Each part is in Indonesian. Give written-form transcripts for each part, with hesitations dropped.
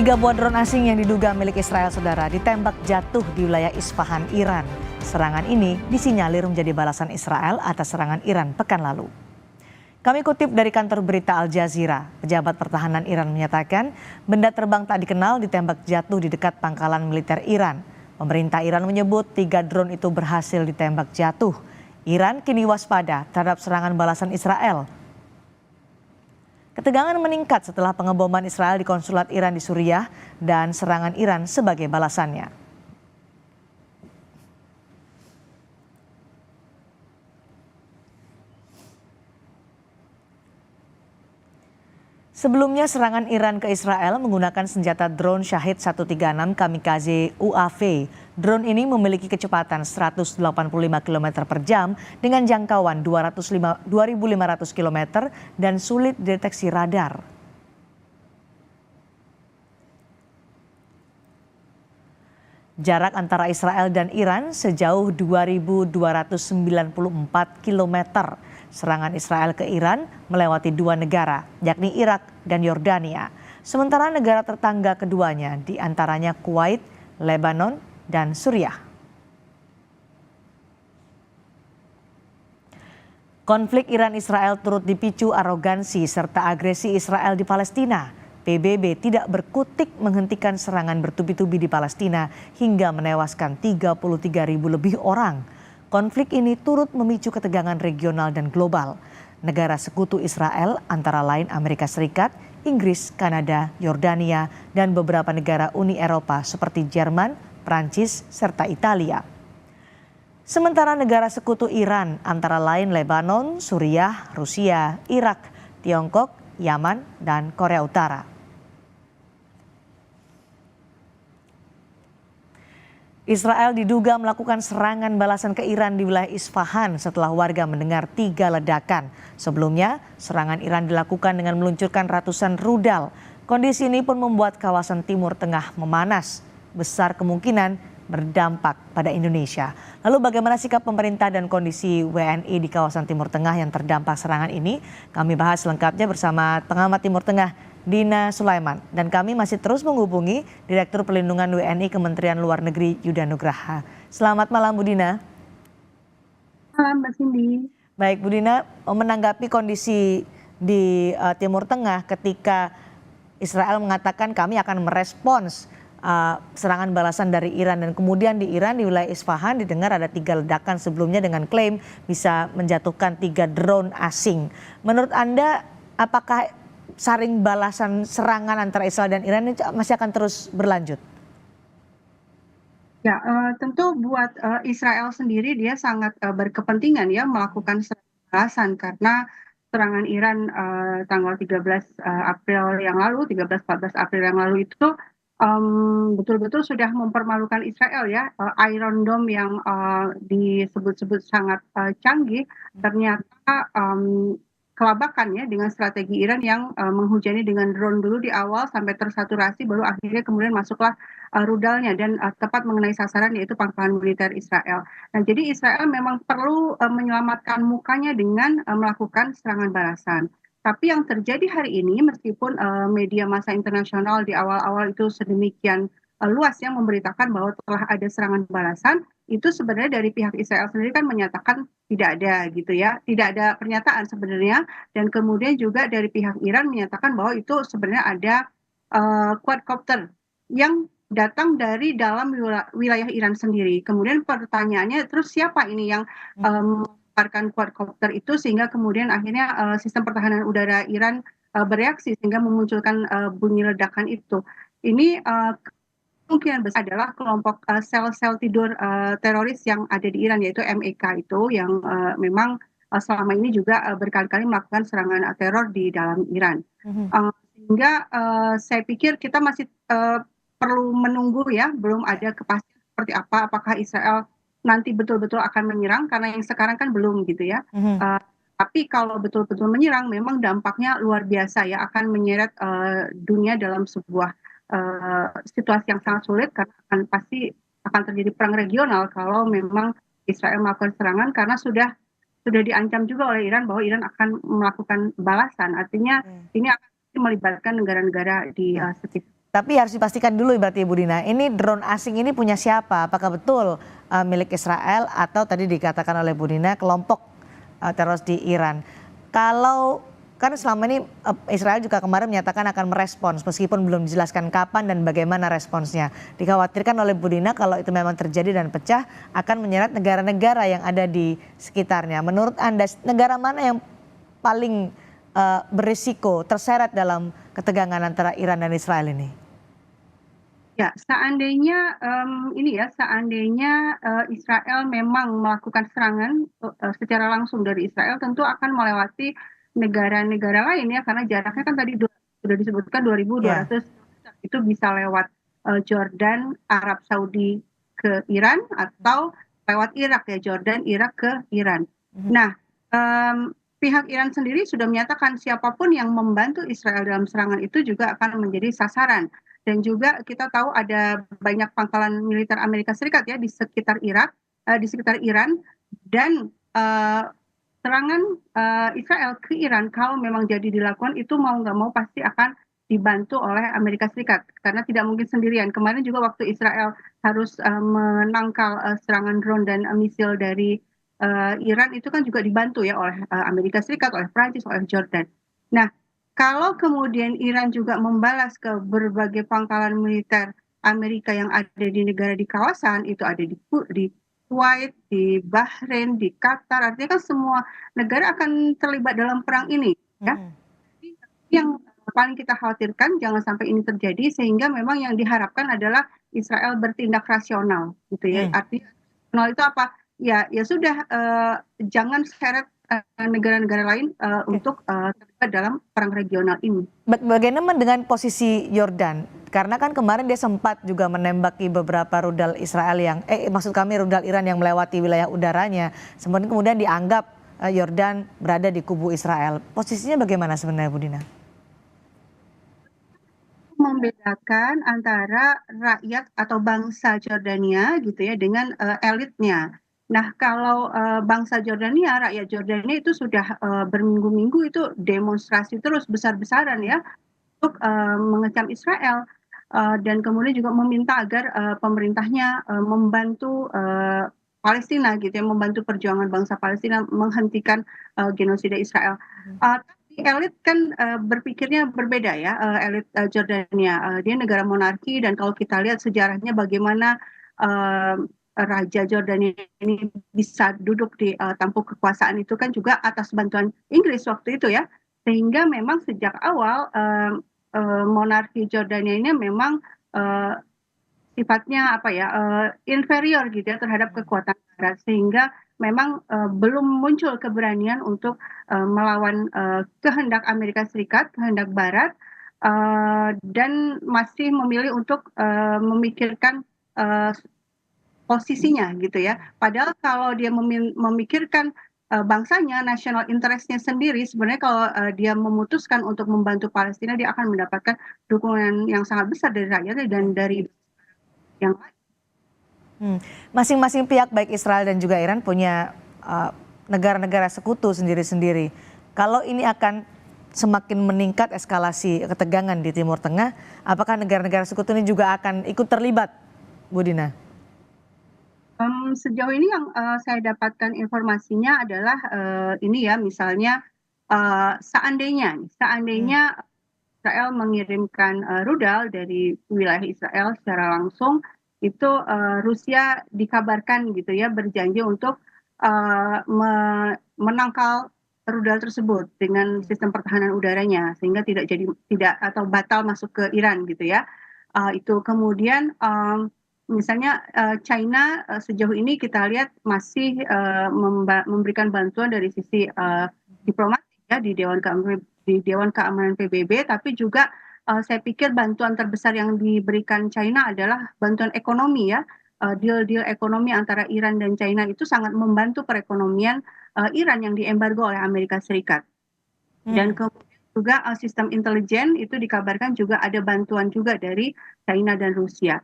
Tiga buah drone asing yang diduga milik Israel, saudara, ditembak jatuh di wilayah Isfahan, Iran. Serangan ini disinyalir menjadi balasan Israel atas serangan Iran pekan lalu. Kami kutip dari kantor berita Al Jazeera, pejabat pertahanan Iran menyatakan benda terbang tak dikenal ditembak jatuh di dekat pangkalan militer Iran. Pemerintah Iran menyebut 3 drone itu berhasil ditembak jatuh. Iran kini waspada terhadap serangan balasan Israel. Ketegangan meningkat setelah pengeboman Israel di konsulat Iran di Suriah dan serangan Iran sebagai balasannya. Sebelumnya serangan Iran ke Israel menggunakan senjata drone Shahid 136 kamikaze UAV. Drone ini memiliki kecepatan 185 km per jam dengan jangkauan 2.500 km dan sulit dideteksi radar. Jarak antara Israel dan Iran sejauh 2.294 km. Serangan Israel ke Iran melewati 2 negara, yakni Irak dan Yordania. Sementara negara tetangga keduanya diantaranya Kuwait, Lebanon, dan Suriah. Konflik Iran-Israel turut dipicu arogansi serta agresi Israel di Palestina. PBB tidak berkutik menghentikan serangan bertubi-tubi di Palestina hingga menewaskan 33.000 lebih orang. Konflik ini turut memicu ketegangan regional dan global. Negara sekutu Israel antara lain Amerika Serikat, Inggris, Kanada, Yordania, dan beberapa negara Uni Eropa seperti Jerman, Prancis, serta Italia. Sementara negara sekutu Iran antara lain Lebanon, Suriah, Rusia, Irak, Tiongkok, Yaman, dan Korea Utara. Israel diduga melakukan serangan balasan ke Iran di wilayah Isfahan setelah warga mendengar 3 ledakan. Sebelumnya, serangan Iran dilakukan dengan meluncurkan ratusan rudal. Kondisi ini pun membuat kawasan Timur Tengah memanas. Besar kemungkinan berdampak pada Indonesia. Lalu bagaimana sikap pemerintah dan kondisi WNI di kawasan Timur Tengah yang terdampak serangan ini? Kami bahas lengkapnya bersama pengamat Timur Tengah Dina Sulaiman, dan kami masih terus menghubungi Direktur Pelindungan WNI Kementerian Luar Negeri Yuda Nugraha. Selamat malam Bu Dina. Malam Mbak Cindy. Baik Bu Dina, menanggapi kondisi di Timur Tengah ketika Israel mengatakan kami akan merespons serangan balasan dari Iran, dan kemudian di Iran di wilayah Isfahan didengar ada 3 ledakan sebelumnya dengan klaim bisa menjatuhkan 3 drone asing. Menurut Anda apakah saring balasan serangan antara Israel dan Iran ini masih akan terus berlanjut? Ya, tentu buat Israel sendiri dia sangat berkepentingan ya melakukan serangan balasan karena serangan Iran tanggal 13 April yang lalu, 13-14 April yang lalu itu betul-betul sudah mempermalukan Israel ya. Iron Dome yang disebut-sebut sangat canggih ternyata kelabakan ya dengan strategi Iran yang menghujani dengan drone dulu di awal sampai tersaturasi, baru akhirnya kemudian masuklah rudalnya dan tepat mengenai sasaran yaitu pangkalan militer Israel. Nah, jadi Israel memang perlu menyelamatkan mukanya dengan melakukan serangan balasan. Tapi yang terjadi hari ini, meskipun media massa internasional di awal-awal itu sedemikian luas yang memberitakan bahwa telah ada serangan balasan, itu sebenarnya dari pihak Israel sendiri kan menyatakan tidak ada gitu ya, tidak ada pernyataan sebenarnya, dan kemudian juga dari pihak Iran menyatakan bahwa itu sebenarnya ada quadcopter yang datang dari dalam wilayah Iran sendiri. Kemudian pertanyaannya, terus siapa ini yang melemparkan quadcopter itu sehingga kemudian akhirnya sistem pertahanan udara Iran bereaksi sehingga memunculkan bunyi ledakan itu. Ini kemungkinan besar adalah kelompok sel-sel tidur teroris yang ada di Iran yaitu MEK itu yang memang selama ini juga berkali-kali melakukan serangan teror di dalam Iran. Sehingga saya pikir kita masih perlu menunggu ya, belum ada kepastian seperti apa, apakah Israel nanti betul-betul akan menyerang, karena yang sekarang kan belum gitu ya. Tapi kalau betul-betul menyerang memang dampaknya luar biasa ya, akan menyeret dunia dalam sebuah situasi yang sangat sulit, karena pasti akan terjadi perang regional kalau memang Israel melakukan serangan, karena sudah diancam juga oleh Iran bahwa Iran akan melakukan balasan. Artinya ini akan melibatkan negara-negara di sekitar. Tapi harus dipastikan dulu berarti Bu Dina, ini drone asing ini punya siapa? Apakah betul milik Israel atau tadi dikatakan oleh Bu Dina kelompok teroris di Iran? Kalau kan selama ini Israel juga kemarin menyatakan akan merespons meskipun belum dijelaskan kapan dan bagaimana responsnya. Dikhawatirkan oleh Bu Dina kalau itu memang terjadi dan pecah akan menyeret negara-negara yang ada di sekitarnya. Menurut Anda negara mana yang paling berisiko terseret dalam ketegangan antara Iran dan Israel ini? Ya, seandainya ini ya, seandainya Israel memang melakukan serangan secara langsung dari Israel, tentu akan melewati negara-negara lain ya, karena jaraknya kan tadi sudah disebutkan Ya. 2.200 itu bisa lewat Jordan, Arab Saudi ke Iran atau lewat Irak ya, Jordan, Irak ke Iran. Mhm. Nah, pihak Iran sendiri sudah menyatakan siapapun yang membantu Israel dalam serangan itu juga akan menjadi sasaran. Dan juga kita tahu ada banyak pangkalan militer Amerika Serikat ya di sekitar Irak, di sekitar Iran, dan serangan Israel ke Iran kalau memang jadi dilakukan itu mau nggak mau pasti akan dibantu oleh Amerika Serikat karena tidak mungkin sendirian. Kemarin juga waktu Israel harus menangkal serangan drone dan misil dari Iran itu kan juga dibantu ya oleh Amerika Serikat, oleh Prancis, oleh Jordan. Nah, kalau kemudian Iran juga membalas ke berbagai pangkalan militer Amerika yang ada di negara di kawasan, itu ada di Kuwait, di Bahrain, di Qatar, artinya kan semua negara akan terlibat dalam perang ini, ya. Mhm. Jadi, yang paling kita khawatirkan jangan sampai ini terjadi sehingga memang yang diharapkan adalah Israel bertindak rasional, gitu ya. Mhm. Artinya rasional itu apa? Ya, ya sudah jangan seret negara-negara lain Oke. untuk terlibat dalam perang regional ini. Bagaimana dengan posisi Yordan? Karena kan kemarin dia sempat juga menembaki beberapa rudal Israel yang, maksud kami rudal Iran yang melewati wilayah udaranya. Kemudian dianggap Yordan berada di kubu Israel. Posisinya bagaimana sebenarnya Bu Dina? Membedakan antara rakyat atau bangsa Jordania gitu ya dengan elitnya. Nah, kalau bangsa Jordania, rakyat Jordania itu sudah berminggu-minggu itu demonstrasi terus besar-besaran ya untuk mengecam Israel dan kemudian juga meminta agar pemerintahnya membantu Palestina gitu ya, membantu perjuangan bangsa Palestina menghentikan genosida Israel. Tapi elit kan berpikirnya berbeda ya, elit Jordania. Dia negara monarki dan kalau kita lihat sejarahnya bagaimana Raja Jordania ini bisa duduk di tampuk kekuasaan itu kan juga atas bantuan Inggris waktu itu ya. Sehingga memang sejak awal monarki Jordania ini memang sifatnya apa ya inferior gitu ya terhadap kekuatan Barat sehingga memang belum muncul keberanian untuk melawan kehendak Amerika Serikat, kehendak Barat dan masih memilih untuk memikirkan uh, posisinya gitu ya. Padahal kalau dia memikirkan bangsanya, national interest-nya sendiri, sebenarnya kalau dia memutuskan untuk membantu Palestina, dia akan mendapatkan dukungan yang sangat besar dari rakyatnya dan dari yang lain. Hmm. Masing-masing pihak baik Israel dan juga Iran punya negara-negara sekutu sendiri-sendiri. Kalau ini akan semakin meningkat eskalasi ketegangan di Timur Tengah, apakah negara-negara sekutu ini juga akan ikut terlibat, Bu Dina? Sejauh ini yang saya dapatkan informasinya adalah ini ya, misalnya Hmm. seandainya Israel mengirimkan rudal dari wilayah Israel secara langsung, itu Rusia dikabarkan gitu ya berjanji untuk menangkal rudal tersebut dengan sistem pertahanan udaranya sehingga tidak atau batal masuk ke Iran gitu ya. Itu kemudian misalnya China sejauh ini kita lihat masih memberikan bantuan dari sisi diplomatik ya di Dewan Keamanan PBB, tapi juga saya pikir bantuan terbesar yang diberikan China adalah bantuan ekonomi ya. Deal-deal ekonomi antara Iran dan China itu sangat membantu perekonomian Iran yang diembargo oleh Amerika Serikat. Dan Hmm. kemudian juga sistem intelijen itu dikabarkan juga ada bantuan juga dari China dan Rusia.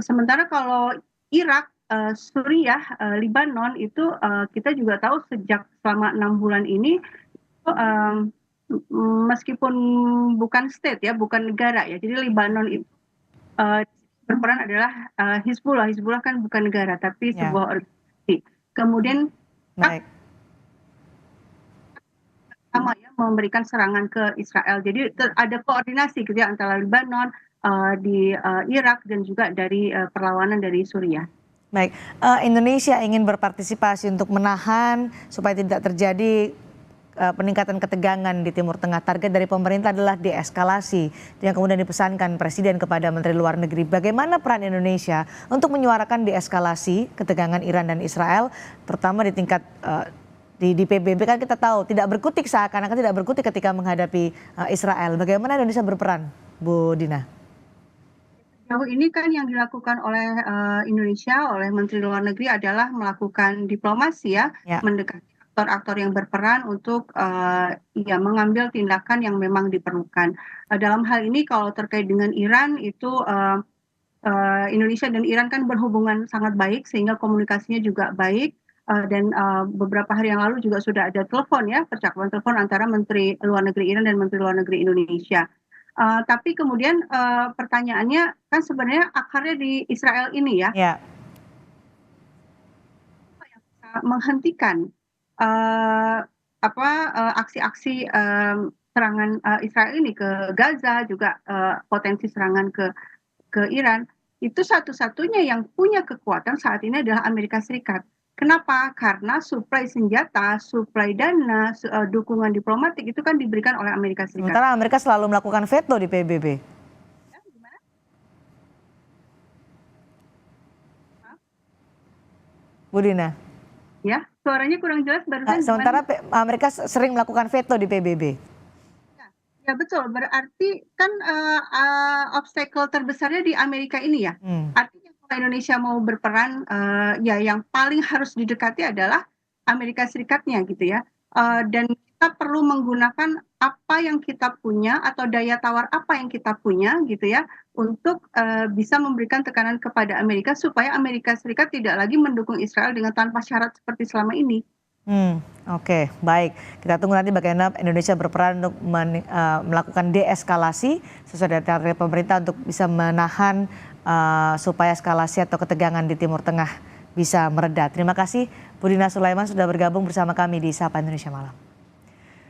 Sementara kalau Irak, Suriah, Libanon itu kita juga tahu sejak selama 6 bulan ini itu, meskipun bukan state ya, bukan negara ya. Jadi Lebanon itu eh, berperan adalah Hizbullah. Hizbullah kan bukan negara tapi Ya, sebuah organisasi. Kemudian baik. sama ya memberikan serangan ke Israel. Jadi ada koordinasi gitu ya antara Lebanon, di Irak dan juga dari perlawanan dari Suriah. Baik, Indonesia ingin berpartisipasi untuk menahan supaya tidak terjadi peningkatan ketegangan di Timur Tengah. Target dari pemerintah adalah deeskalasi yang kemudian dipesankan Presiden kepada Menteri Luar Negeri. Bagaimana peran Indonesia untuk menyuarakan deeskalasi ketegangan Iran dan Israel, terutama di tingkat di PBB kan kita tahu tidak berkutik seakan-akan tidak berkutik ketika menghadapi Israel. Bagaimana Indonesia berperan, Bu Dina? Sejauh ini kan yang dilakukan oleh Indonesia, oleh Menteri Luar Negeri adalah melakukan diplomasi ya, Ya, mendekati aktor-aktor yang berperan untuk ya mengambil tindakan yang memang diperlukan. Dalam hal ini kalau terkait dengan Iran itu Indonesia dan Iran kan berhubungan sangat baik sehingga komunikasinya juga baik. Dan beberapa hari yang lalu juga sudah ada telepon ya, percakapan telepon antara Menteri Luar Negeri Iran dan Menteri Luar Negeri Indonesia. Tapi kemudian pertanyaannya kan sebenarnya akarnya di Israel ini ya, ya. menghentikan eh, aksi-aksi serangan Israel ini ke Gaza juga potensi serangan ke Iran itu satu-satunya yang punya kekuatan saat ini adalah Amerika Serikat. Kenapa? Karena suplai senjata, suplai dana, dukungan diplomatik itu kan diberikan oleh Amerika Serikat. Sementara Amerika selalu melakukan veto di PBB. Ya, gimana? Bu Dina. Ya, suaranya kurang jelas barusan gimana? Sementara Amerika sering melakukan veto di PBB. Ya, ya betul. Berarti kan obstacle terbesarnya di Amerika ini ya. Hmm. Artinya kalau Indonesia mau berperan, ya yang paling harus didekati adalah Amerika Serikatnya gitu ya. Dan kita perlu menggunakan apa yang kita punya atau daya tawar apa yang kita punya gitu ya untuk bisa memberikan tekanan kepada Amerika supaya Amerika Serikat tidak lagi mendukung Israel dengan tanpa syarat seperti selama ini. Oke, baik. Kita tunggu nanti bagaimana Indonesia berperan untuk melakukan deeskalasi sesuai dengan target pemerintah untuk bisa menahan supaya eskalasi atau ketegangan di Timur Tengah bisa mereda. Terima kasih Bu Dina Sulaiman sudah bergabung bersama kami di Sapa Indonesia Malam.